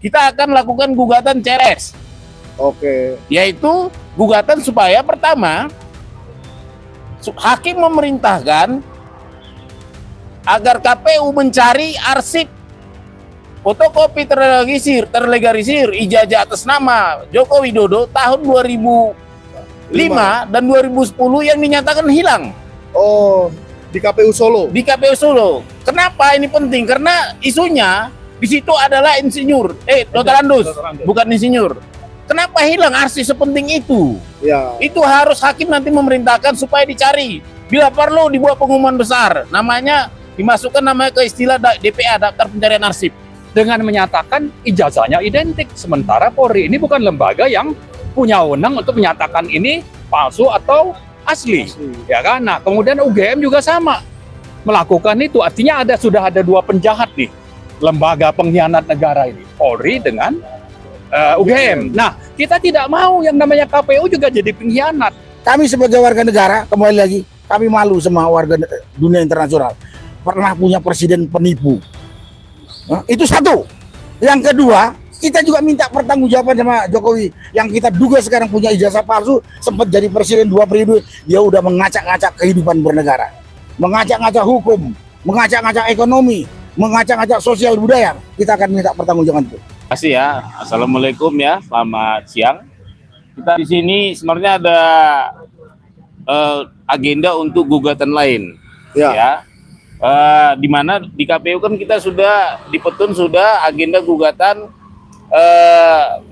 kita akan lakukan gugatan ceres. Oke. Yaitu gugatan supaya pertama hakim memerintahkan agar KPU mencari arsip fotokopi terlegalisir ijazah atas nama Joko Widodo tahun 2005 dan 2010 yang dinyatakan hilang. Oh, di KPU Solo. Di KPU Solo. Kenapa ini penting? Karena isunya di situ adalah insinyur, Dr. Andus, bukan insinyur. Kenapa hilang arsip sepenting itu? Ya. Itu harus hakim nanti memerintahkan supaya dicari. Bila perlu dibuat pengumuman besar, namanya dimasukkan namanya ke istilah DPA, daftar pencarian arsip. Dengan menyatakan ijazahnya identik. Sementara Polri ini bukan lembaga yang punya wewenang untuk menyatakan ini palsu atau asli. Ya kan? Nah, kemudian UGM juga sama melakukan itu. Artinya sudah ada dua penjahat nih, lembaga pengkhianat negara ini, Polri dengan UGM. Nah, kita tidak mau yang namanya KPU juga jadi pengkhianat. Kami sebagai warga negara, kembali lagi, kami malu sama warga dunia internasional. Pernah punya presiden penipu. Itu satu. Yang kedua, kita juga minta pertanggungjawaban sama Jokowi. Yang kita duga sekarang punya ijazah palsu, sempat jadi presiden 2 periode, dia udah mengacak-ngacak kehidupan bernegara. Mengacak-ngacak hukum, mengacak-ngacak ekonomi, mengacak-ngacak sosial budaya. Kita akan minta pertanggungjawaban itu. Terima kasih ya. Assalamualaikum ya. Selamat siang. Kita di sini sebenarnya ada agenda untuk gugatan lain. Ya. Di mana di KPU kan kita sudah di petun sudah agenda gugatan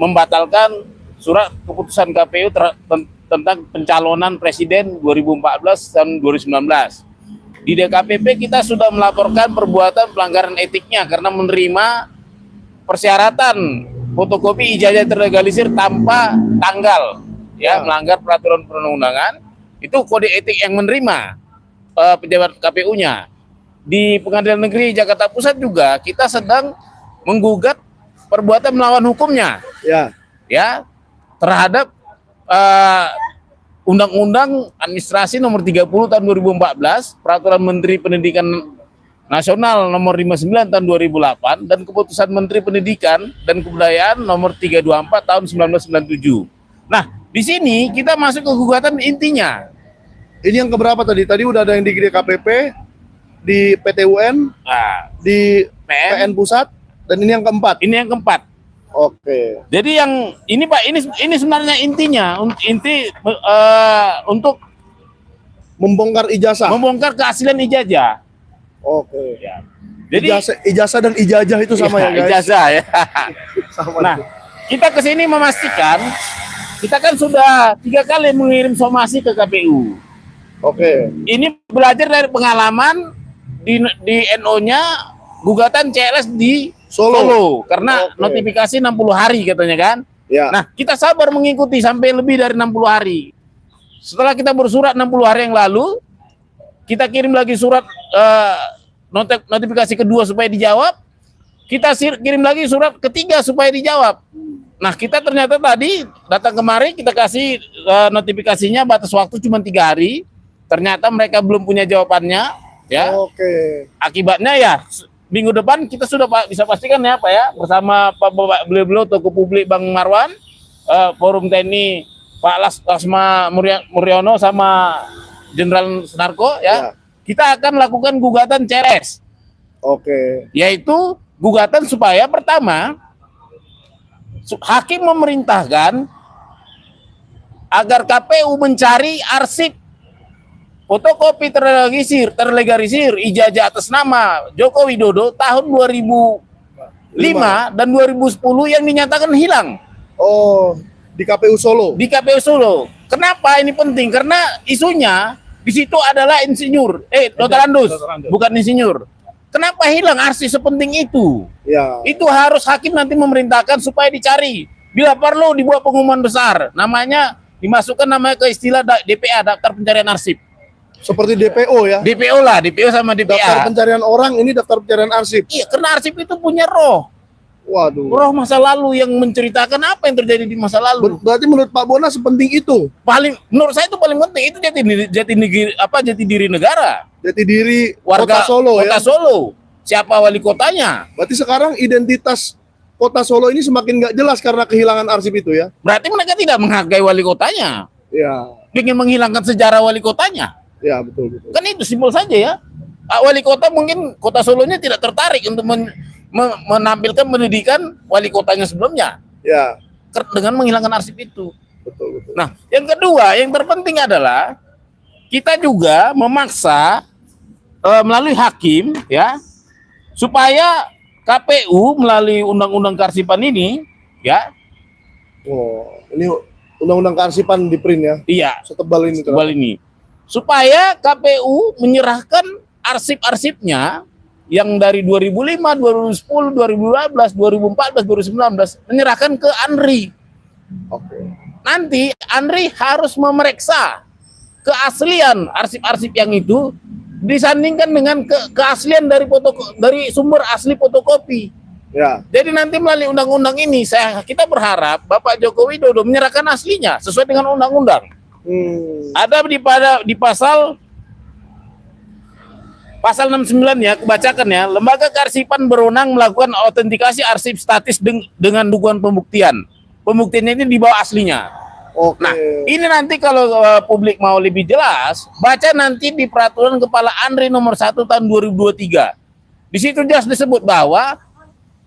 membatalkan surat keputusan KPU tentang pencalonan presiden 2014 dan 2019. Di DKPP kita sudah melaporkan perbuatan pelanggaran etiknya karena menerima persyaratan fotokopi ijazah terlegalisir tanpa tanggal, ya, melanggar peraturan perundang-undangan. Itu kode etik yang menerima pejabat KPU-nya. Di Pengadilan Negeri Jakarta Pusat juga kita sedang menggugat perbuatan melawan hukumnya, ya, terhadap Undang-Undang Administrasi Nomor 30 Tahun 2014, Peraturan Menteri Pendidikan Nasional Nomor 59 Tahun 2008, dan Keputusan Menteri Pendidikan dan Kebudayaan Nomor 324 Tahun 1997. Nah, di sini kita masuk ke gugatan intinya. Ini yang keberapa tadi? Tadi udah ada yang di DKPP, di PT UN, di PN Pusat, dan ini yang keempat. Ini yang keempat. Oke. Jadi yang ini Pak, ini sebenarnya intinya, untuk membongkar ijazah. Membongkar keaslian ijazah. Oke. Ya. Jadi ijazah dan ijazah itu sama ya, guys. Ijazah ya. Sama. Nah, kita kesini memastikan kita kan sudah 3 kali mengirim somasi ke KPU. Oke. Ini belajar dari pengalaman di NO-nya gugatan CLS di Solo karena notifikasi 60 hari katanya kan. Ya. Nah, kita sabar mengikuti sampai lebih dari 60 hari. Setelah kita bersurat 60 hari yang lalu, kita kirim lagi surat notifikasi kedua supaya dijawab. Kita kirim lagi surat ketiga supaya dijawab. Nah, kita ternyata tadi datang kemari, kita kasih notifikasinya batas waktu cuma 3 hari. Ternyata mereka belum punya jawabannya, ya. Oke. Akibatnya ya minggu depan kita sudah bisa pastikan ya Pak ya, bersama Pak beliau Toko Publik Bang Marwan, Forum TNI Pak Lasma Muryono sama Jenderal Sunarko ya. Kita akan lakukan gugatan ceres. Oke. Yaitu gugatan supaya pertama hakim memerintahkan agar KPU mencari arsip fotokopi terlegalisir ijazah atas nama Joko Widodo tahun 2005 dan 2010 yang dinyatakan hilang. Oh, di KPU Solo. Di KPU Solo. Kenapa ini penting? Karena isunya di situ adalah insinyur, Dr. Andus, bukan insinyur. Kenapa hilang arsip sepenting itu? Ya. Itu harus hakim nanti memerintahkan supaya dicari. Bila perlu dibuat pengumuman besar, namanya dimasukkan namanya ke istilah DPA, daftar pencarian arsip. Seperti DPO ya. DPO lah, DPO sama DPA. Daftar pencarian orang, ini daftar pencarian arsip. Iya, karena arsip itu punya roh. Waduh. Roh masa lalu yang menceritakan apa yang terjadi di masa lalu. Berarti menurut Pak Bona sepenting itu. Menurut saya itu paling penting, itu jati diri negara. Jati diri Warga Kota Solo Kota ya. Solo. Siapa wali kotanya? Berarti sekarang identitas kota Solo ini semakin nggak jelas karena kehilangan arsip itu ya. Berarti mereka tidak menghargai wali kotanya. Ya, Ingin menghilangkan sejarah wali kotanya. ya betul betul. Kan itu simpel saja ya. Wali kota mungkin kota Solonya tidak tertarik untuk menampilkan pendidikan wali kotanya sebelumnya. Ya, Dengan menghilangkan arsip itu. betul betul. Nah, yang kedua, yang terpenting adalah kita juga memaksa melalui hakim ya supaya KPU melalui undang-undang kearsipan ini ya. Oh, ini undang-undang kearsipan di print ya. Iya, Setebal ini. tebal ini. Supaya KPU menyerahkan arsip-arsipnya yang dari 2005, 2010, 2012, 2014, 2019 menyerahkan ke ANRI. Oke. Nanti ANRI harus memeriksa keaslian arsip-arsip yang itu disandingkan dengan keaslian dari sumber asli fotokopi. Ya. Jadi nanti melalui undang-undang ini kita berharap Bapak Joko Widodo menyerahkan aslinya sesuai dengan undang-undang. Ada di pasal 69 ya, kebacakan ya. Lembaga kearsipan berwenang melakukan autentikasi arsip statis dengan dukungan pembuktian. Pembuktiannya ini di bawah aslinya. Oke. Nah, ini nanti kalau publik mau lebih jelas, baca nanti di peraturan Kepala ANRI nomor 1 tahun 2023. Di situ jelas disebut bahwa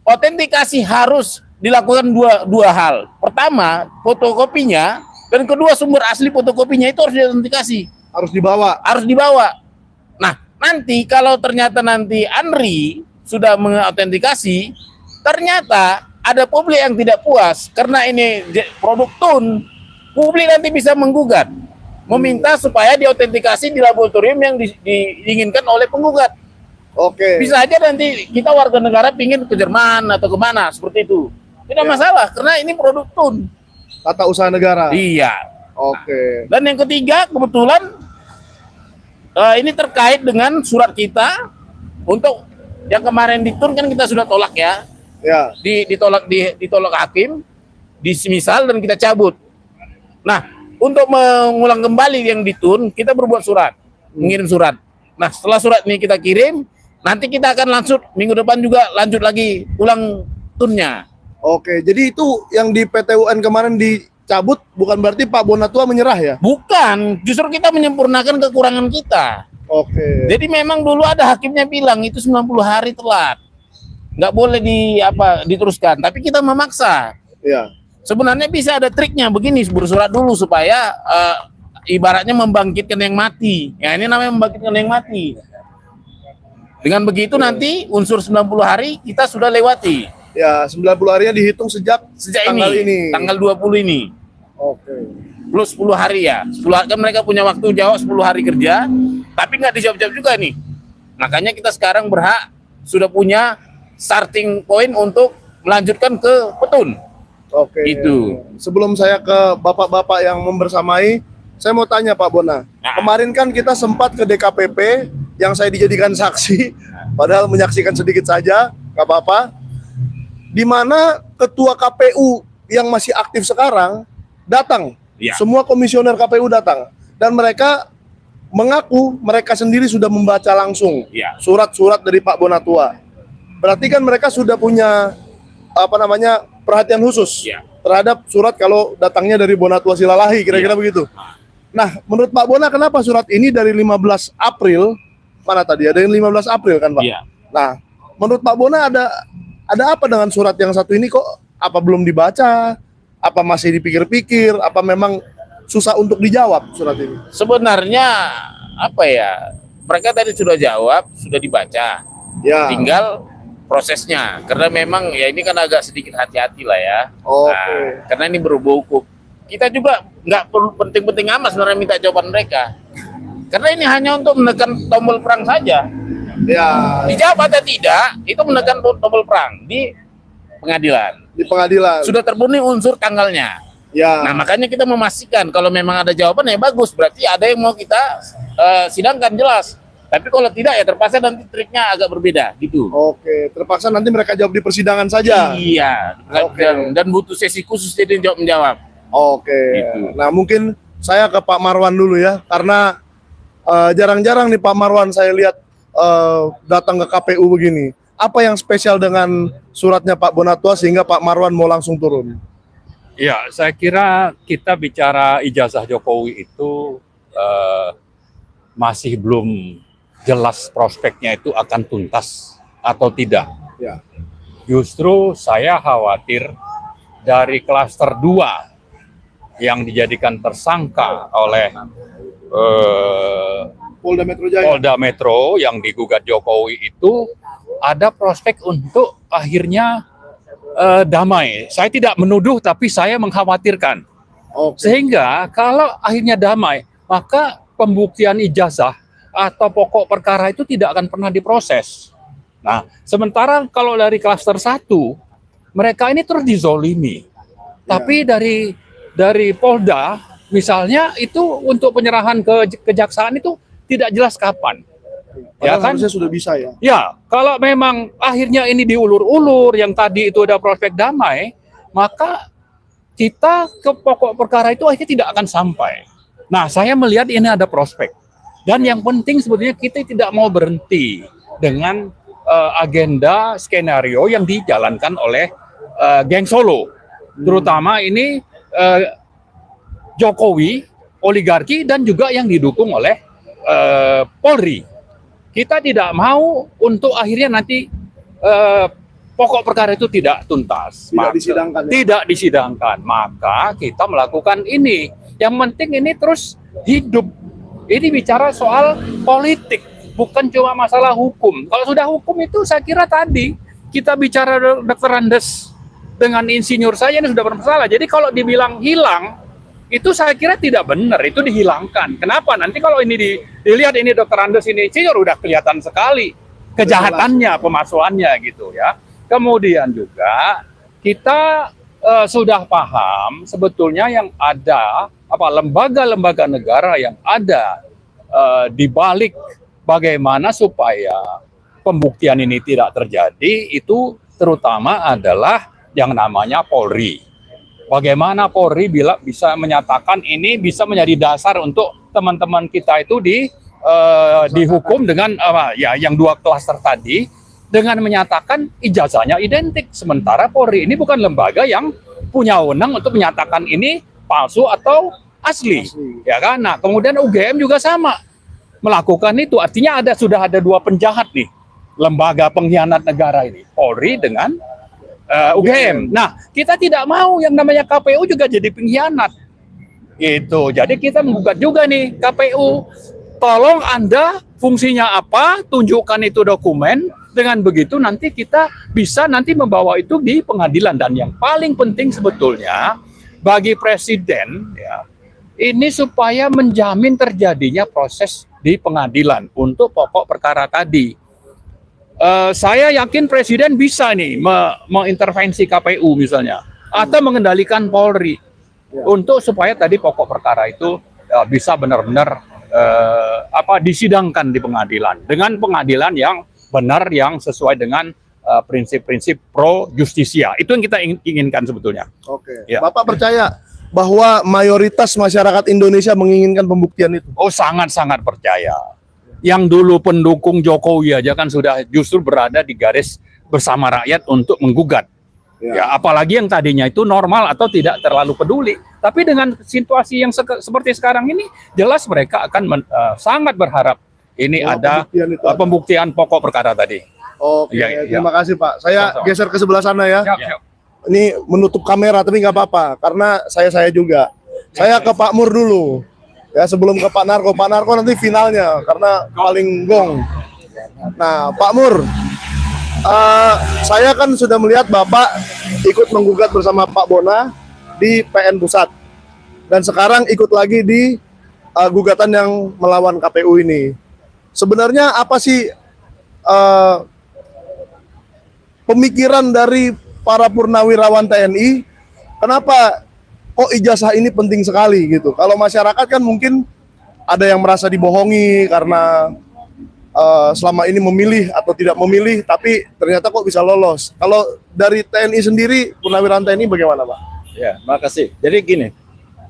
autentikasi harus dilakukan dua hal. Pertama, fotokopinya, dan kedua sumber asli fotokopinya itu harus diautentikasi. Harus dibawa. Harus dibawa. Nah, nanti kalau ternyata nanti ANRI sudah mengautentikasi, ternyata ada publik yang tidak puas karena ini produk TUN, publik nanti bisa menggugat, meminta supaya diautentikasi di laboratorium yang diinginkan oleh penggugat. Oke. Bisa aja nanti kita warga negara pingin ke Jerman atau kemana seperti itu, tidak masalah karena ini produk TUN. Tata usaha negara. Iya. Oke. Dan yang ketiga kebetulan ini terkait dengan surat kita untuk yang kemarin di TUN kan kita sudah tolak ya. Ya. Ditolak hakim, disemisal dan kita cabut. Nah, untuk mengulang kembali yang di TUN, kita berbuat surat, mengirim surat. Nah, setelah surat ini kita kirim, nanti kita akan minggu depan juga lanjut lagi ulang TUN-nya. Oke, jadi itu yang di PT UN kemarin dicabut bukan berarti Pak Bonatua menyerah ya? Bukan, justru kita menyempurnakan kekurangan kita. Oke. Jadi memang dulu ada hakimnya bilang itu 90 hari telat. Nggak boleh diteruskan, tapi kita memaksa. Ya. Sebenarnya bisa ada triknya begini, bersurat dulu supaya ibaratnya membangkitkan yang mati. Ya ini namanya membangkitkan yang mati. Dengan begitu nanti unsur 90 hari kita sudah lewati. Ya, 90 harinya dihitung sejak tanggal ini. Tanggal 20 ini. Oke. Plus 10 hari ya. 10 hari kan mereka punya waktu jawab 10 hari kerja, tapi nggak dijawab-jawab juga nih. Makanya kita sekarang sudah punya starting point untuk melanjutkan ke petun. Oke. Itu. Sebelum saya ke bapak-bapak yang membersamai, saya mau tanya Pak Bona. Nah. Kemarin kan kita sempat ke DKPP yang saya dijadikan saksi, padahal menyaksikan sedikit saja, nggak apa-apa. Di mana ketua KPU yang masih aktif sekarang datang. Ya. Semua komisioner KPU datang dan mereka mengaku mereka sendiri sudah membaca langsung Ya. surat-surat dari Pak Bonatua. Berarti kan mereka sudah punya perhatian khusus Ya. terhadap surat kalau datangnya dari Bonatua Silalahi, kira-kira begitu. Nah, menurut Pak Bona kenapa surat ini dari 15 April, mana tadi ada yang 15 April kan Pak? Iya. Nah, menurut Pak Bona ada apa dengan surat yang satu ini kok apa belum dibaca? Apa masih dipikir-pikir? Apa memang susah untuk dijawab surat ini? Sebenarnya apa ya? Mereka tadi sudah jawab, sudah dibaca. Ya. Tinggal prosesnya. Karena memang ya ini kan agak sedikit hati-hati lah ya. Oke. Nah, karena ini berhubung hukum. Kita juga nggak perlu penting-penting amat sebenarnya minta jawaban mereka. Karena ini hanya untuk menekan tombol perang saja. Ya, Dijawab atau tidak, itu menekan tombol perang di pengadilan. di pengadilan. Sudah terpenuhi unsur tanggalnya. Ya. Nah, makanya kita memastikan kalau memang ada jawaban ya bagus, berarti ada yang mau kita sidangkan jelas. Tapi kalau tidak ya terpaksa nanti triknya agak berbeda gitu. Oke, terpaksa nanti mereka jawab di persidangan saja. Iya, Oke. dan butuh sesi khusus jadi menjawab. Oke. Gitu. Nah, mungkin saya ke Pak Marwan dulu ya, karena jarang-jarang nih Pak Marwan saya lihat datang ke KPU begini. apa yang spesial dengan suratnya Pak Bonatua sehingga Pak Marwan mau langsung turun? Ya, saya kira kita bicara ijazah Jokowi itu masih belum jelas prospeknya itu akan tuntas atau tidak. Ya. Justru saya khawatir dari klaster 2 yang dijadikan tersangka oleh Polda Metro Jaya. Polda Metro yang digugat Jokowi itu ada prospek untuk akhirnya damai. Saya tidak menuduh, tapi saya mengkhawatirkan. Oke. Sehingga kalau akhirnya damai, maka pembuktian ijazah atau pokok perkara itu tidak akan pernah diproses. Nah, sementara kalau dari klaster 1, mereka ini terus dizolimi. Tapi dari Polda, misalnya itu untuk penyerahan ke kejaksaan itu tidak jelas kapan. Ya Padahal kan? harusnya sudah bisa ya. Ya, kalau memang akhirnya ini diulur-ulur, yang tadi itu ada prospek damai, maka kita ke pokok perkara itu akhirnya tidak akan sampai. Nah, saya melihat ini ada prospek. Dan yang penting sebetulnya kita tidak mau berhenti dengan agenda skenario yang dijalankan oleh geng Solo. Terutama ini Jokowi, oligarki, dan juga yang didukung oleh Polri. Kita tidak mau untuk akhirnya nanti pokok perkara itu tidak tuntas. Disidangkan ya? Tidak disidangkan. Maka kita melakukan ini. Yang penting ini terus hidup. Ini bicara soal politik, bukan cuma masalah hukum. Kalau sudah hukum itu saya kira tadi kita bicara Dr. Andes dengan insinyur saya ini sudah bermasalah. Jadi kalau dibilang hilang, itu saya kira tidak benar, itu dihilangkan. Kenapa? Nanti kalau ini dilihat ini Dr. Andes ini insinyur udah kelihatan sekali kejahatannya, pemalsuannya gitu ya. Kemudian juga kita sudah paham sebetulnya yang ada lembaga-lembaga negara yang ada di balik bagaimana supaya pembuktian ini tidak terjadi, itu terutama adalah yang namanya Polri. Bagaimana Polri bisa menyatakan ini bisa menjadi dasar untuk teman-teman kita itu dihukum dengan yang 2 klaster tadi dengan menyatakan ijazahnya identik. Sementara Polri ini bukan lembaga yang punya wewenang untuk menyatakan ini palsu atau asli. Ya kan? Nah, kemudian UGM juga sama melakukan itu. Artinya sudah ada 2 penjahat nih, lembaga pengkhianat negara ini, Polri dengan UGM. Nah, kita tidak mau yang namanya KPU juga jadi pengkhianat. Gitu. Jadi kita menggugat juga nih KPU. Tolong Anda fungsinya apa? Tunjukkan itu dokumen. Dengan begitu nanti kita bisa nanti membawa itu di pengadilan. Dan yang paling penting sebetulnya bagi presiden ya, ini supaya menjamin terjadinya proses di pengadilan untuk pokok perkara tadi. Saya yakin presiden bisa nih mengintervensi KPU misalnya, atau mengendalikan Polri untuk supaya tadi pokok perkara itu bisa benar-benar disidangkan di pengadilan dengan pengadilan yang benar, yang sesuai dengan prinsip-prinsip pro justisia. Itu yang kita inginkan sebetulnya. Oke. Ya. Bapak percaya bahwa mayoritas masyarakat Indonesia menginginkan pembuktian itu? Oh, sangat-sangat percaya. Yang dulu pendukung Jokowi aja kan sudah justru berada di garis bersama rakyat untuk menggugat. Ya, apalagi yang tadinya itu normal atau tidak terlalu peduli. Tapi dengan situasi yang seperti sekarang ini, jelas mereka akan sangat berharap ini ada pembuktian pokok perkara tadi. Oke, terima kasih Pak. Saya Sama-sama. geser ke sebelah sana ya. Siap. Ini menutup kamera tapi nggak apa-apa karena saya juga. Saya ke Pak Mur dulu. Ya, sebelum ke Pak Narko nanti finalnya karena paling gong. Nah, Pak Mur, saya kan sudah melihat Bapak ikut menggugat bersama Pak Bona di PN Pusat. Dan sekarang ikut lagi di gugatan yang melawan KPU ini. Sebenarnya apa sih pemikiran dari para purnawirawan TNI? Kenapa kok ijazah ini penting sekali gitu? Kalau masyarakat kan mungkin ada yang merasa dibohongi karena selama ini memilih atau tidak memilih, tapi ternyata kok bisa lolos. Kalau dari TNI sendiri, purnawirawan TNI bagaimana, Pak? Ya, makasih. Jadi gini,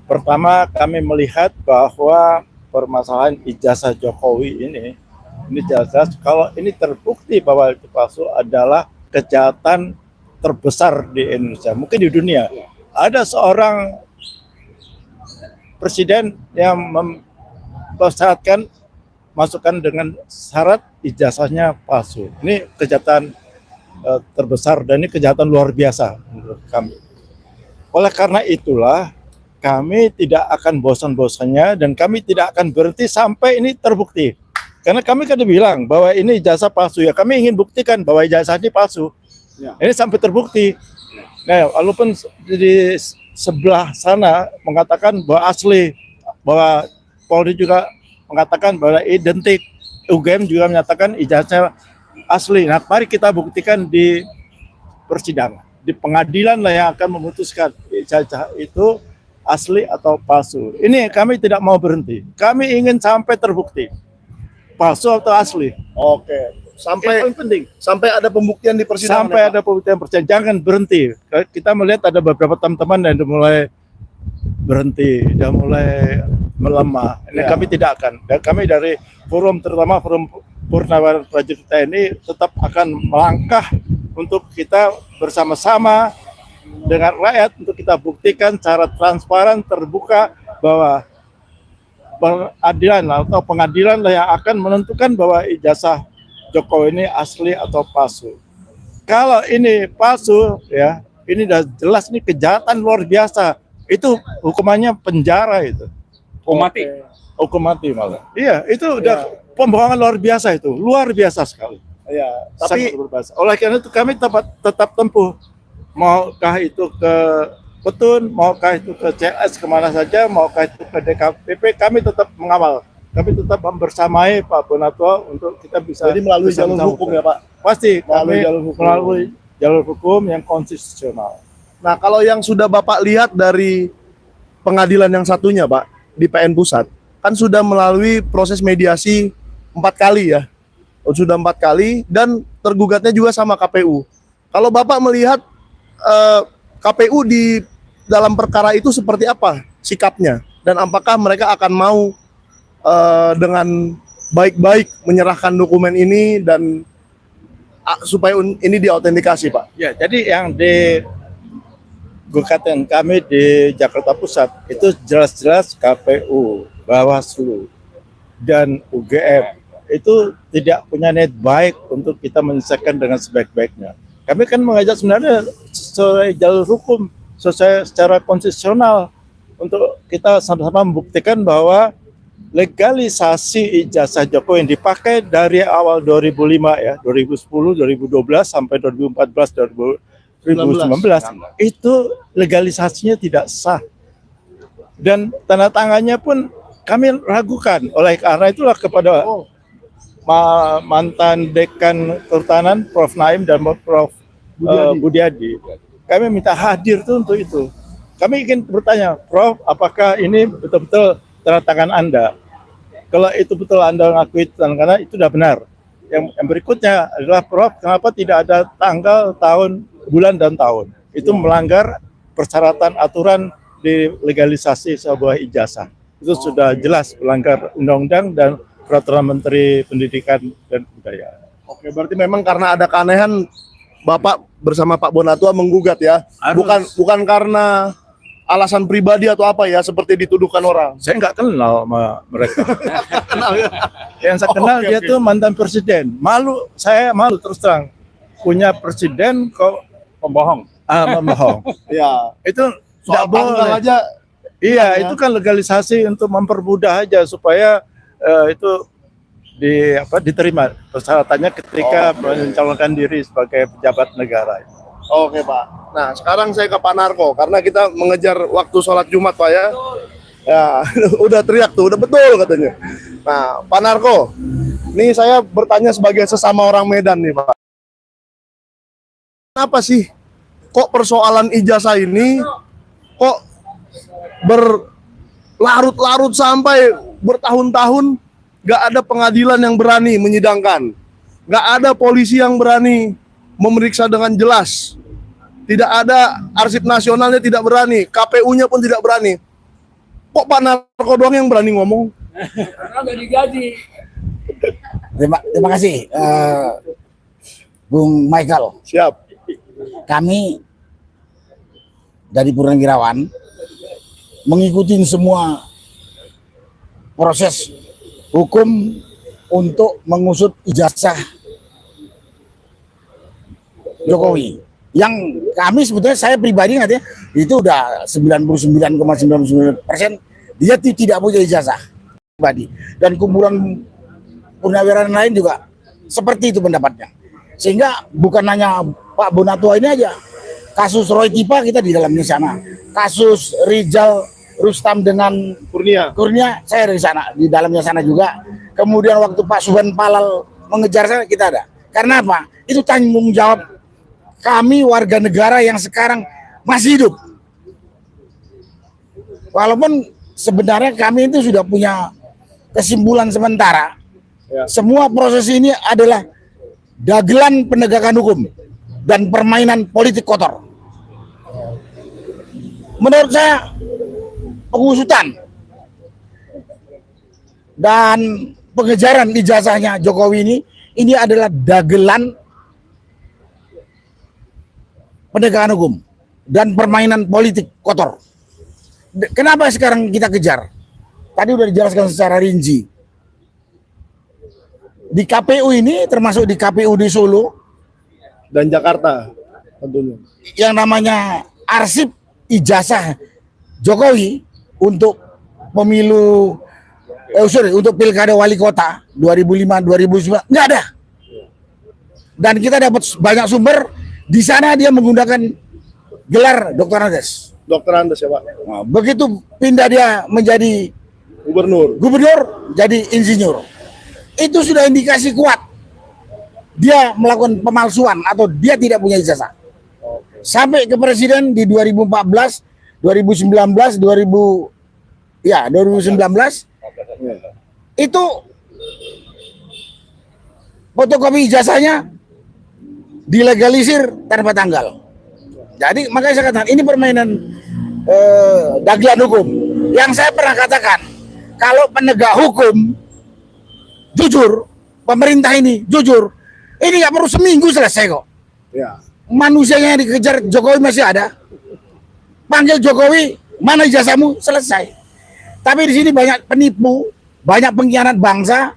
pertama kami melihat bahwa permasalahan ijazah Jokowi ini Ini jelas kalau ini terbukti bahwa itu palsu adalah kejahatan terbesar di Indonesia, mungkin di dunia. Ada seorang presiden yang mempersyaratkan masukkan dengan syarat ijazahnya palsu. Ini kejahatan terbesar dan ini kejahatan luar biasa menurut kami. Oleh karena itulah kami tidak akan bosan-bosannya dan kami tidak akan berhenti sampai ini terbukti. Karena kami kan bilang bahwa ini ijazah palsu ya. Kami ingin buktikan bahwa ijazah ini palsu. Ya. Ini sampai terbukti. Nah, walaupun di sebelah sana mengatakan bahwa asli, bahwa Polri juga mengatakan bahwa identik, UGM juga menyatakan ijazah asli. Nah, mari kita buktikan di persidangan, di pengadilan lah yang akan memutuskan ijazah itu asli atau palsu. Ini kami tidak mau berhenti. Kami ingin sampai terbukti palsu atau asli. Oke. Sampai Itu yang penting. sampai ada pembuktian di persidangan. Sampai ya, Pak? ada pembuktian persidangan. Jangan berhenti. Kita melihat ada beberapa teman-teman yang sudah mulai berhenti, sudah mulai melemah. Ini Ya. kami tidak akan. Dan kami dari forum, terutama forum Purnawirawan Prajurit TNI, tetap akan melangkah untuk kita bersama-sama dengan rakyat untuk kita buktikan secara transparan, terbuka bahwa peradilan atau pengadilan lah yang akan menentukan bahwa ijazah Jokowi ini asli atau palsu. Kalau ini palsu, ya ini udah jelas ini kejahatan luar biasa. Itu hukumannya penjara itu, Hukum mati. hukum mati malah. Iya, itu udah pembohongan luar biasa itu, luar biasa sekali. Iya. Sangat Tapi luar biasa. Oleh karena itu kami tetap tempuh, maukah itu ke Petun, maukah itu ke CS kemana saja, maukah itu ke DKPP, kami tetap mengawal. Kami tetap membersamai Pak Bonatua untuk kita bisa jadi melalui jalur bersama-sama. hukum ya, Pak. Pasti Melalui kami jalur hukum. melalui jalur hukum yang konstitusional. Nah, kalau yang sudah Bapak lihat dari pengadilan yang satunya, Pak, di PN Pusat, kan sudah melalui proses mediasi 4 kali ya. Sudah 4 kali dan tergugatnya juga sama KPU. Kalau Bapak melihat KPU di dalam perkara itu seperti apa sikapnya? Dan apakah mereka akan mau dengan baik-baik menyerahkan dokumen ini dan supaya ini diautentikasi, Pak? Ya, jadi yang di gugatan kami di Jakarta Pusat itu jelas-jelas KPU, Bawaslu, dan UGM itu tidak punya niat baik untuk kita menyelesaikan dengan sebaik-baiknya. Kami kan mengajak sebenarnya sesuai jalur hukum, secara konstitusional untuk kita sama-sama membuktikan bahwa legalisasi ijazah Jokowi yang dipakai dari awal 2005 ya, 2010, 2012 sampai 2014, 2019 itu legalisasinya tidak sah. Dan tanda tangannya pun kami ragukan. Oleh karena itulah kepada mantan Dekan Kehutanan Prof Naim dan Prof Budiadi, kami minta hadir tuh untuk itu. Kami ingin bertanya, Prof, apakah ini betul-betul tanda tangan Anda? Kalau itu betul Anda mengakui tanda tangan, itu sudah benar. Yang berikutnya adalah, Prof, kenapa tidak ada tanggal, tahun, bulan, dan tahun? Itu melanggar persyaratan aturan di legalisasi sebuah ijazah. Itu sudah jelas melanggar undang-undang dan peraturan Menteri Pendidikan dan Kebudayaan. Oke, berarti memang karena ada keanehan Bapak bersama Pak Bonatua menggugat ya. Bukan karena alasan pribadi atau apa ya seperti dituduhkan orang. Saya nggak kenal sama mereka. Kenal ya. Yang saya kenal Oke, dia oke. tuh mantan presiden. Saya malu terus terang. Punya presiden kok Pembohong. membohong. Ya, Itu soal nggak tanggal boleh. aja Iya, ya. itu kan legalisasi untuk mempermudah aja supaya itu diterima persyaratannya ketika mencalonkan diri sebagai pejabat negara. Oke, Pak. Nah, sekarang saya ke Pak Narko karena kita mengejar waktu sholat Jumat, Pak ya. Ya, udah teriak tuh, udah betul katanya. Nah, Pak Narko, ini saya bertanya sebagai sesama orang Medan nih, Pak. Kenapa sih kok persoalan ijazah ini kok berlarut-larut sampai bertahun-tahun gak ada pengadilan yang berani menyidangkan, gak ada polisi yang berani memeriksa dengan jelas, tidak ada arsip nasionalnya tidak berani, KPU-nya pun tidak berani. Kok Pak Narko doang yang berani ngomong? Karena nggak digaji. Terima kasih, Bung Michael. Siap. Kami dari Purnawirawan mengikuti semua proses hukum untuk mengusut ijazah Jokowi. Yang kami sebetulnya, saya pribadi nggak ya, itu udah 99,99% dia tidak punya ijazah pribadi. Dan kumpulan purnawirawan lain juga seperti itu pendapatnya. Sehingga bukan hanya Pak Bonatua ini aja. Kasus Roy Tipa kita di dalamnya sana. Kasus Rizal Rustam dengan Kurnia saya dari sana, di dalamnya sana juga. Kemudian waktu Pak Subhan Palal mengejar saya, kita ada. Karena apa? Itu tanggung jawab kami warga negara yang sekarang masih hidup. Walaupun sebenarnya kami itu sudah punya kesimpulan sementara. Ya. Semua proses ini adalah dagelan penegakan hukum dan permainan politik kotor. Menurut saya pengusutan dan pengejaran ijazahnya Jokowi ini adalah dagelan penegakan hukum dan permainan politik kotor. Kenapa sekarang kita kejar? Tadi udah dijelaskan secara rinci. Di KPU ini, termasuk di KPU di Solo Dan Jakarta tentunya. yang namanya arsip ijazah Jokowi untuk pemilu untuk pilkada wali kota 2005-2009 nggak ada. Dan kita dapat banyak sumber di sana dia menggunakan gelar Dr. Andes. Dokter Andes ya Pak. Nah, begitu pindah dia menjadi gubernur jadi insinyur. Itu sudah indikasi kuat dia melakukan pemalsuan atau dia tidak punya ijazah. Sampai ke presiden di 2014, 2019, 2019 itu fotokopi ijazahnya dilegalisir tanpa tanggal. Jadi makanya saya katakan ini permainan dagelan hukum. Yang saya pernah katakan, kalau penegak hukum jujur, pemerintah ini jujur, ini nggak perlu seminggu selesai kok. Ya. Manusianya yang dikejar Jokowi masih ada. Panggil Jokowi, mana ijazahmu? Selesai. Tapi di sini banyak penipu, banyak pengkhianat bangsa.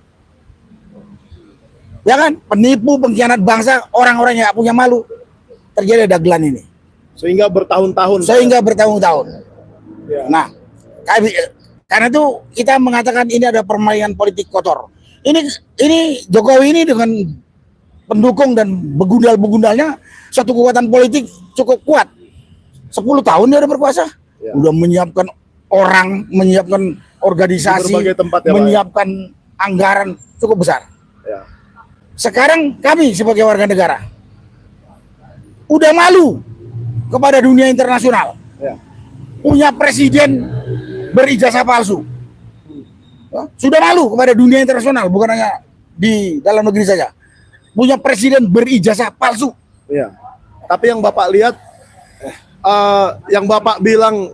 Ya kan? Penipu, pengkhianat bangsa, orang-orang yang nggak punya malu. Terjadi dagelan ini. Sehingga bertahun-tahun. Ya. Nah, karena itu kita mengatakan ini ada permainan politik kotor. Ini Jokowi ini dengan pendukung dan begundal-begundalnya satu kekuatan politik cukup kuat. 10 tahun dia udah berkuasa. Ya. Udah menyiapkan orang, menyiapkan organisasi, tempat, ya, menyiapkan anggaran cukup besar. Ya. Sekarang kami sebagai warga negara udah malu kepada dunia internasional. Ya. Punya presiden berijazah palsu. Sudah malu kepada dunia internasional, bukan hanya di dalam negeri saja. Punya presiden berijazah palsu. Ya. Tapi yang Bapak lihat, yang Bapak bilang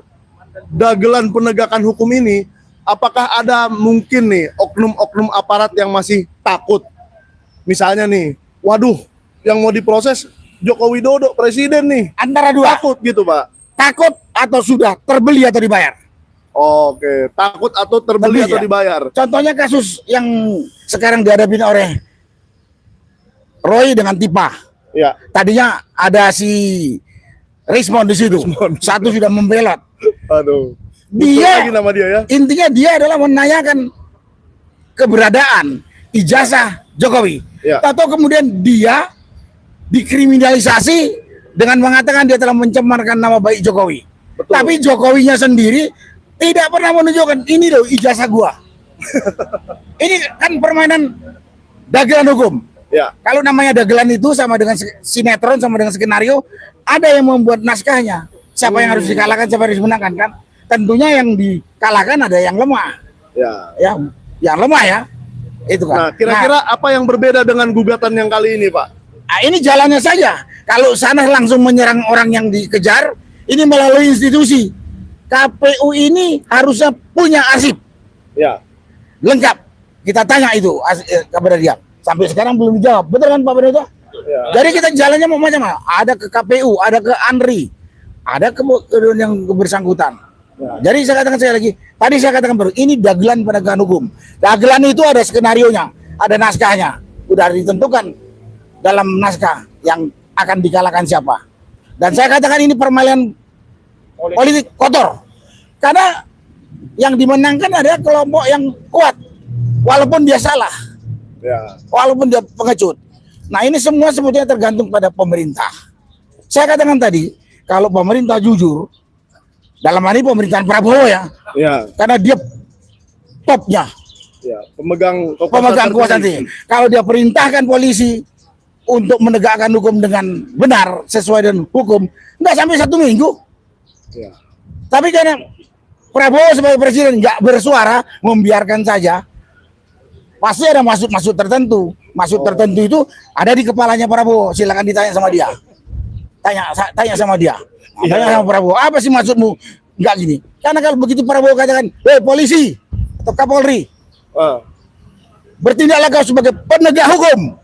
dagelan penegakan hukum ini, apakah ada mungkin nih oknum-oknum aparat yang masih takut? Misalnya nih, waduh, yang mau diproses Joko Widodo presiden nih. Antara dua. Takut gitu Pak? Takut atau sudah terbeli atau dibayar. Oke, takut atau terbeli atau ya. dibayar. Contohnya kasus yang sekarang dihadapi oleh Roy dengan Tipa. Ya. Tadinya ada si Rismond di situ. Satu sudah membelot. Aduh. Dia lagi nama dia ya. Intinya dia adalah menanyakan keberadaan ijazah Jokowi. Ya. Atau kemudian dia dikriminalisasi dengan mengatakan dia telah mencemarkan nama baik Jokowi. Betul. Tapi Jokowinya sendiri tidak pernah menunjukkan ini loh ijazah gua. Ini kan permainan dagelan hukum. Ya. Kalau namanya dagelan itu sama dengan sinetron, sama dengan skenario, ada yang membuat naskahnya. Siapa yang harus dikalahkan, siapa yang harus dimenangkan kan? Tentunya yang dikalahkan ada yang lemah. Ya. Yang lemah ya. Itu kan. Nah, kira-kira apa yang berbeda dengan gugatan yang kali ini, Pak? Nah, ini jalannya saja. Kalau sana langsung menyerang orang yang dikejar, ini melalui institusi. KPU ini harusnya punya arsip Ya. lengkap. Kita tanya itu kepada dia. Sampai sekarang belum dijawab. Betul kan Pak Benito? Ya. Jadi kita jalannya mau macam-macam. Ada ke KPU, ada ke ANRI, ada ke yang bersangkutan. Jadi saya katakan sekali lagi, tadi saya katakan baru, ini dagelan penegakan hukum. Dagelan itu ada skenarionya, ada naskahnya, udah ditentukan dalam naskah yang akan dikalahkan siapa. Dan saya katakan ini permainan politik kotor. Karena yang dimenangkan adalah kelompok yang kuat, walaupun dia salah, walaupun dia pengecut. Nah ini semua sebetulnya tergantung pada pemerintah. Saya katakan tadi, kalau pemerintah jujur, dalam hal ini pemerintahan Prabowo ya, karena dia topnya, Pemegang kekuasaan tinggi. Kalau dia perintahkan polisi untuk menegakkan hukum dengan benar sesuai dengan hukum, nggak sampai 1 minggu. Tapi karena Prabowo sebagai presiden nggak bersuara, membiarkan saja, pasti ada maksud tertentu. Maksud tertentu itu ada di kepalanya Prabowo. Silakan ditanya sama dia. Tanya sama dia. Tanya sama Prabowo, apa sih maksudmu? Enggak gini. Karena kalau begitu Prabowo katakan, polisi atau Kapolri, bertindaklah kau sebagai penegak hukum.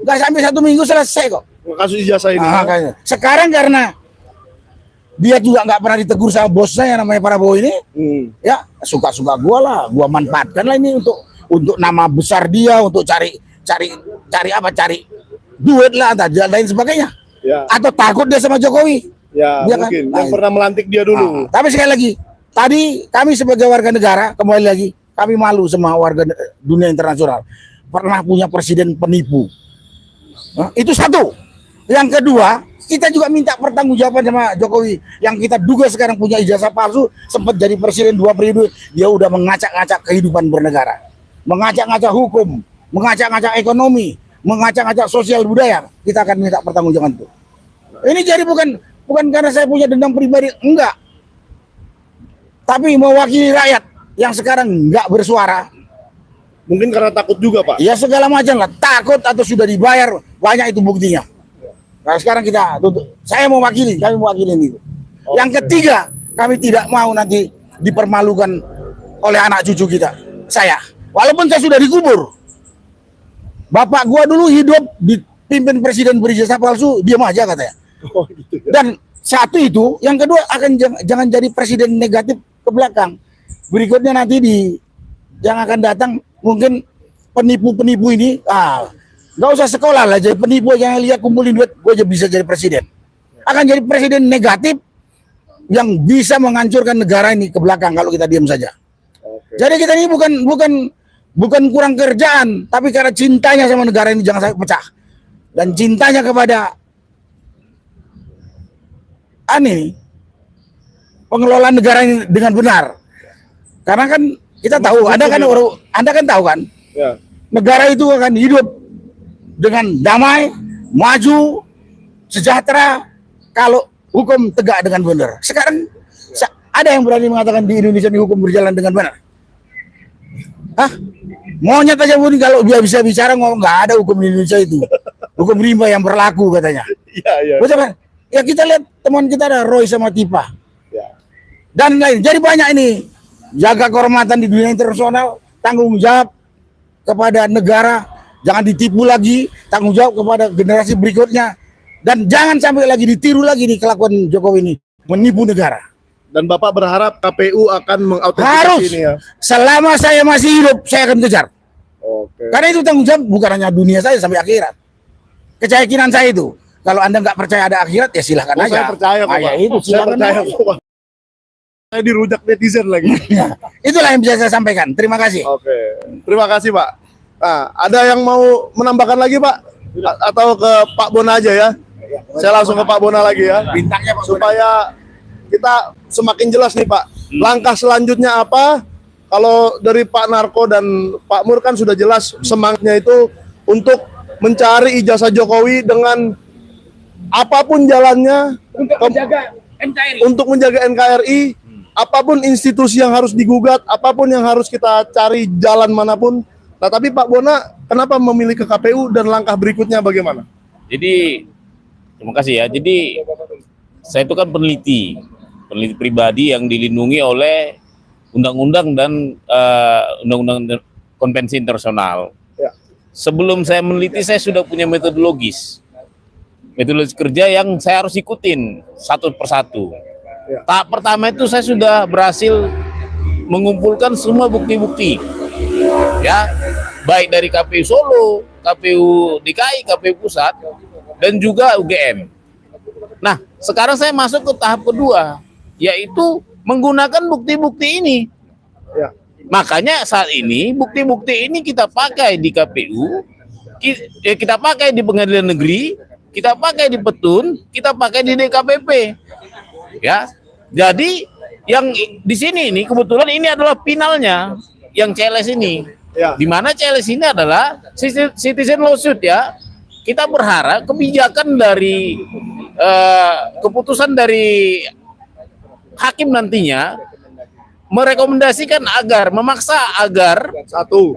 Enggak sampai 1 minggu selesai kok. kasus ijazah ini. Sekarang karena dia juga nggak pernah ditegur sama bosnya yang namanya Prabowo ini, ya suka-suka gua lah, gua manfaatkan lah ini untuk nama besar dia, untuk cari duit lah, dan lain sebagainya. Atau takut dia sama Jokowi. Ya, dia mungkin kan? yang pernah melantik dia dulu. Tapi sekali lagi, tadi kami sebagai warga negara, kembali lagi, kami malu sama warga dunia internasional. Pernah punya presiden penipu. Itu satu. Yang kedua, kita juga minta pertanggungjawaban sama Jokowi. Yang kita duga sekarang punya ijazah palsu, sempat jadi presiden 2 periode, dia udah mengacak-ngacak kehidupan bernegara. Mengacak-ngacak hukum, mengacak-ngacak ekonomi, mengacak-ngacak sosial budaya. Kita akan minta pertanggungjawaban itu. Ini jadi bukan karena saya punya dendam pribadi, enggak. Tapi mewakili rakyat yang sekarang enggak bersuara. Mungkin karena takut juga, Pak. Ya segala macam lah, takut atau sudah dibayar, banyak itu buktinya. Nah sekarang saya mewakili, kami mewakili itu. Yang ketiga, kami tidak mau nanti dipermalukan oleh anak cucu kita. Saya, walaupun saya sudah dikubur. Bapak gua dulu hidup dipimpin presiden berijazah palsu, diam aja katanya. Dan satu itu, yang kedua jangan jadi presiden negatif ke belakang. Berikutnya nanti yang akan datang mungkin penipu-penipu ini, nggak usah sekolah lah, jadi penipu yang lihat kumpulin duit, gue aja bisa jadi presiden. Akan jadi presiden negatif yang bisa menghancurkan negara ini ke belakang kalau kita diam saja. Jadi kita ini bukan kurang kerjaan, tapi karena cintanya sama negara ini jangan sampai pecah. Dan cintanya kepada pengelolaan negara ini dengan benar. Karena kan kita tahu, Anda kan tahu kan, negara itu akan hidup dengan damai, maju, sejahtera kalau hukum tegak dengan benar. Sekarang ada yang berani mengatakan di Indonesia ini hukum berjalan dengan benar? Monyet aja pun kalau dia bisa bicara ngomong nggak ada hukum di Indonesia itu. Hukum rimba yang berlaku katanya. Betul kan? Ya kita lihat teman kita ada Roy sama Tipa. Dan lain. Jadi banyak ini. Jaga kehormatan di dunia internasional, tanggung jawab kepada negara, jangan ditipu lagi, tanggung jawab kepada generasi berikutnya, dan jangan sampai lagi ditiru lagi di kelakuan Jokowi ini, menipu negara. Dan Bapak berharap KPU akan mengautentikasi ini ya? Selama saya masih hidup, saya akan kejar. Oke. Karena itu tanggung jawab bukan hanya dunia saya sampai akhirat. Keyakinan saya itu, kalau Anda nggak percaya ada akhirat, ya silahkan aja. Saya percaya kok, Pak. Itu silakan. Saya percaya kok, Pak. Saya dirujak netizen lagi. Itulah yang bisa saya sampaikan. Terima kasih. Oke. Terima kasih, Pak. Nah, ada yang mau menambahkan lagi, Pak? Atau ke Pak Bona aja ya? Saya langsung ke Pak Bona lagi ya. Bintangnya Pak supaya kita semakin jelas nih, Pak. Langkah selanjutnya apa? Kalau dari Pak Narko dan Pak Mur kan sudah jelas semangatnya itu untuk mencari ijazah Jokowi dengan apapun jalannya untuk menjaga NKRI, apapun institusi yang harus digugat, apapun yang harus kita cari jalan manapun. Nah, tapi Pak Bona kenapa memilih ke KPU dan langkah berikutnya bagaimana? Jadi terima kasih ya. Jadi saya itu kan peneliti pribadi yang dilindungi oleh undang-undang dan undang-undang konvensi internasional. Ya. sebelum saya meneliti saya sudah punya metodologis kerja yang saya harus ikutin satu persatu. Ya. Tahap pertama itu saya sudah berhasil mengumpulkan semua bukti-bukti, ya, baik dari KPU Solo, KPU DKI, KPU Pusat, dan juga UGM. Nah, sekarang saya masuk ke tahap kedua, yaitu menggunakan bukti-bukti ini. Ya. Makanya saat ini bukti-bukti ini kita pakai di KPU, kita pakai di Pengadilan Negeri, kita pakai di Petun, kita pakai di DKPP. Ya. Jadi yang di sini ini kebetulan ini adalah finalnya yang CLS ini. Ya. Di mana CLS ini adalah citizen lawsuit ya. Kita berharap kebijakan dari keputusan dari hakim nantinya merekomendasikan memaksa agar Satu,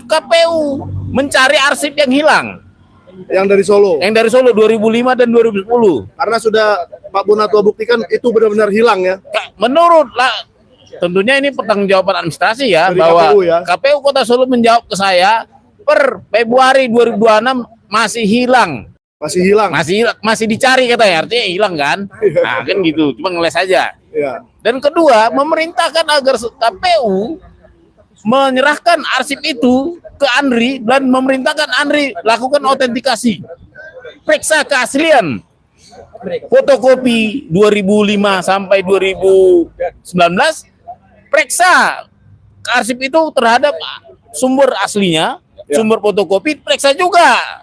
KPU mencari arsip yang hilang yang dari Solo. yang dari Solo 2005 dan 2010. Karena sudah Pak Bonatua buktikan itu benar-benar hilang ya. Menurut tentunya ini pertanggungjawaban administrasi ya, Dari bahwa KPU ya. KPU Kota Solo menjawab ke saya per Februari 2026 masih hilang. Masih hilang. Masih dicari katanya, artinya hilang kan? Nah, kan gitu, cuma ngeles aja. Ya. Dan kedua, memerintahkan agar KPU menyerahkan arsip itu ke Andri dan memerintahkan Andri lakukan autentikasi. Periksa keaslian fotokopi 2005 sampai 2019, periksa arsip itu terhadap sumber aslinya, sumber fotokopi, periksa juga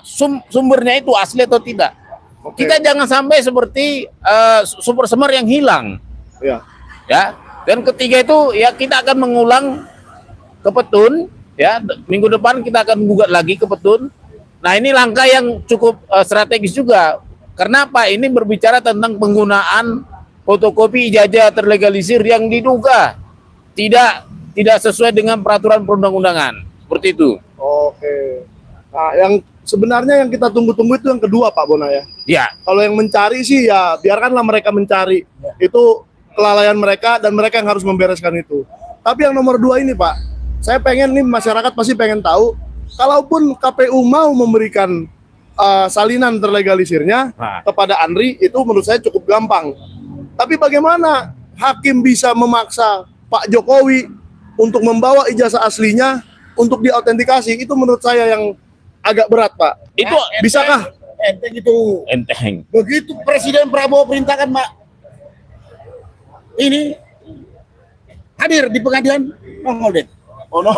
sumbernya itu asli atau tidak. Oke. Kita jangan sampai seperti super semar yang hilang. Ya. Ya. Dan ketiga itu ya kita akan mengulang ke Petun ya, minggu depan kita akan gugat lagi ke Petun. Nah, ini langkah yang cukup strategis juga. Karena apa? Ini berbicara tentang penggunaan fotokopi ijazah terlegalisir yang diduga tidak sesuai dengan peraturan perundang-undangan. Seperti itu. Oke. Nah, yang sebenarnya yang kita tunggu-tunggu itu yang kedua, Pak Bona ya. Ya. Kalau yang mencari sih ya biarkanlah mereka mencari. Itu kelalaian mereka dan mereka yang harus membereskan itu. Tapi yang nomor dua ini, Pak, saya pengen nih, masyarakat pasti pengen tahu, kalaupun KPU mau memberikan salinan terlegalisirnya kepada Andri, itu menurut saya cukup gampang. Tapi bagaimana hakim bisa memaksa Pak Jokowi untuk membawa ijazah aslinya untuk diautentikasi? Itu menurut saya yang agak berat, Pak. Itu Bisakah? Enteng itu. enteng. Begitu Presiden Prabowo perintahkan, Pak, ini hadir di pengadilan, nongol deh. Oh no.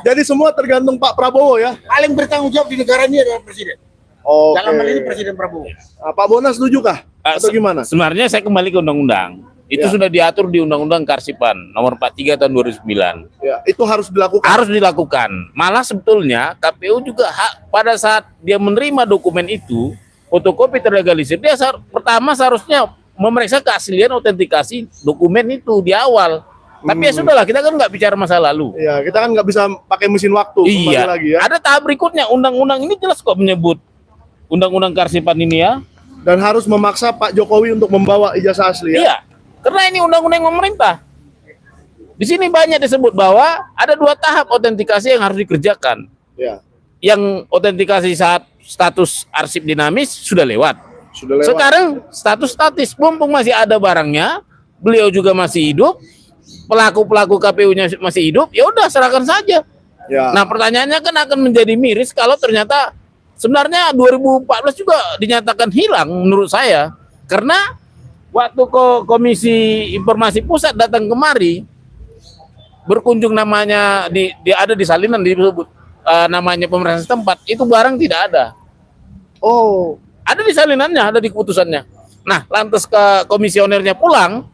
Jadi semua tergantung Pak Prabowo ya. Paling bertanggung jawab di negara ini adalah Presiden. Oke. Dalam hal ini Presiden Prabowo. Pak Bona setuju kah? Atau gimana? Sebenarnya saya kembali ke undang-undang. Itu Ya. sudah diatur di Undang-Undang Kearsipan nomor 43 tahun 2009. Ya, itu harus dilakukan. Harus dilakukan. Malah sebetulnya KPU juga pada saat dia menerima dokumen itu, fotokopi terlegalisir, dia pertama seharusnya memeriksa keaslian autentikasi dokumen itu di awal. Tapi ya sudahlah, kita kan nggak bicara masa lalu. Ya, kita kan nggak bisa pakai mesin waktu kembali Iya. lagi ya. Ada tahap berikutnya. Undang-undang ini jelas kok menyebut Undang-Undang Kearsipan ini ya. Dan harus memaksa Pak Jokowi untuk membawa ijazah asli ya. Iya. Karena ini undang-undang pemerintah. Di sini banyak disebut bahwa ada 2 tahap autentikasi yang harus dikerjakan. Ya, Yang autentikasi saat status arsip dinamis sudah lewat. sudah lewat. Sekarang status statis, mumpung masih ada barangnya, beliau juga masih hidup, pelaku-pelaku KPU-nya masih hidup, ya udah serahkan saja. Ya. Nah, pertanyaannya kan akan menjadi miris kalau ternyata sebenarnya 2014 juga dinyatakan hilang menurut saya. Karena waktu Komisi Informasi Pusat datang kemari, berkunjung namanya ada di salinan disebut namanya pemerintah setempat, itu barang tidak ada. Oh, Ada di salinannya, ada di keputusannya. Nah, lantas ke komisionernya pulang,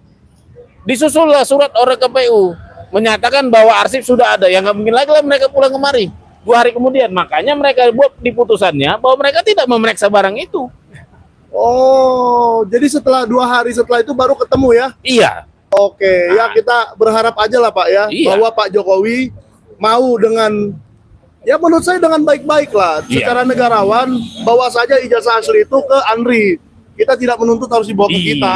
disusullah surat oleh KPU menyatakan bahwa arsip sudah ada. Yang nggak mungkin lagi lah mereka pulang kemari 2 hari kemudian. Makanya mereka buat di putusannya bahwa mereka tidak memeriksa barang itu. oh, jadi setelah 2 hari setelah itu baru ketemu ya? Iya. Oke, ya kita berharap aja lah Pak ya, Iya. bahwa Pak Jokowi mau dengan, ya menurut saya dengan baik-baik lah, Iya. secara negarawan, bawa saja ijazah asli itu ke Andri. Kita tidak menuntut harus dibawa ke Iya. kita,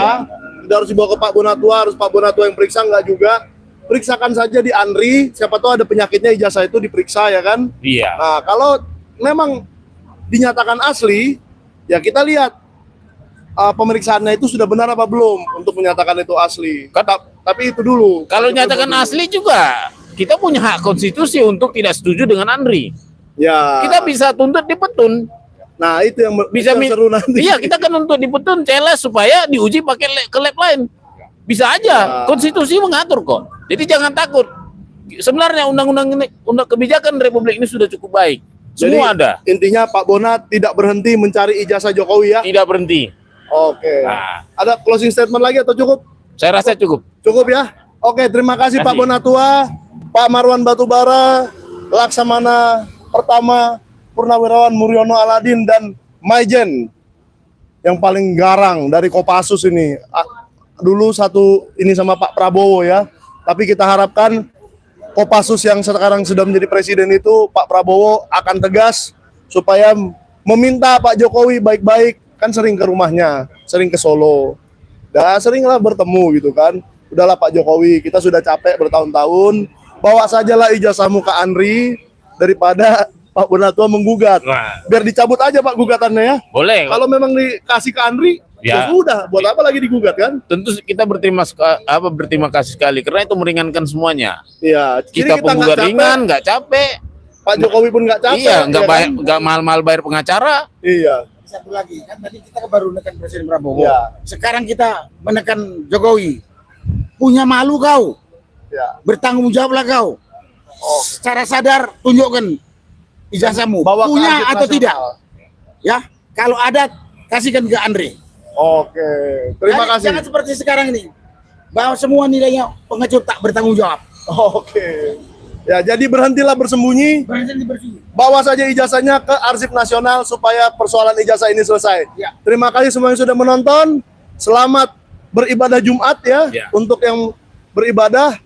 tidak harus dibawa ke Pak Bonatua, harus Pak Bonatua yang periksa, enggak juga. periksakan saja di Andri, siapa tahu ada penyakitnya ijazah itu diperiksa ya kan. Iya. Nah, kalau memang dinyatakan asli, ya kita lihat pemeriksaannya itu sudah benar apa belum untuk menyatakan itu asli. Tapi itu dulu. Kalau nyatakan asli juga, kita punya hak konstitusi untuk tidak setuju dengan Andri. Ya. Kita bisa tuntut di petun. Nah, itu yang Bisa itu yang seru nanti. Iya, kita kan nuntut di petun CLS supaya diuji pakai ke lab lain. Bisa aja. Ya. Konstitusi mengatur kok. Jadi jangan takut. Sebenarnya undang-undang ini, kebijakan Republik ini sudah cukup baik. Semua Jadi, ada. intinya Pak Bona tidak berhenti mencari ijazah Jokowi ya. Tidak berhenti. Oke. Nah. Ada closing statement lagi atau cukup? Saya rasa cukup. Cukup ya? Oke, terima kasih Pak Terima kasih. Bonatua, Pak Marwan Batubara, Laksamana Pertama, Purnawirawan Muryono Aladin, dan Maijen yang paling garang dari Kopassus ini. Dulu satu ini sama Pak Prabowo ya, tapi kita harapkan Kopassus yang sekarang sudah menjadi presiden itu, Pak Prabowo akan tegas supaya meminta Pak Jokowi baik-baik, kan sering ke rumahnya, sering ke Solo, dan seringlah bertemu gitu kan. Udahlah Pak Jokowi, kita sudah capek bertahun-tahun, bawa sajalah ijazahmu ke Andri daripada Pak Bonatua menggugat. Nah, Biar dicabut aja Pak gugatannya ya. boleh. Kalau memang dikasih ke Andri, ya Ya. sudah, buat apa lagi digugat kan? Tentu kita berterima kasih sekali karena itu meringankan semuanya. Iya, jadi Kita nggak penggugat capek, ringan, nggak capek. Pak Jokowi pun nggak capek. Iya, nggak ya bayar, kan? nggak mahal-mahal bayar pengacara. Iya. Satu lagi, kan tadi kita baru menekan Presiden Prabowo. Ya. Sekarang kita menekan Jokowi. Punya malu kau, Ya. bertanggung jawablah kau. Secara sadar tunjukkan ijazahmu. Bawa ke Punya Arsip atau Nasional. tidak? Ya, kalau ada kasihkan ke Andre. Oke, terima kasih. Jangan seperti sekarang ini, bahwa semua nilainya pengecut tak bertanggung jawab. Oke. Ya, jadi berhentilah bersembunyi, Berhenti bersih. bawa saja ijazahnya ke Arsip Nasional supaya persoalan ijazah ini selesai. Ya. Terima kasih semua yang sudah menonton. Selamat beribadah Jumat ya. Ya. Untuk yang beribadah,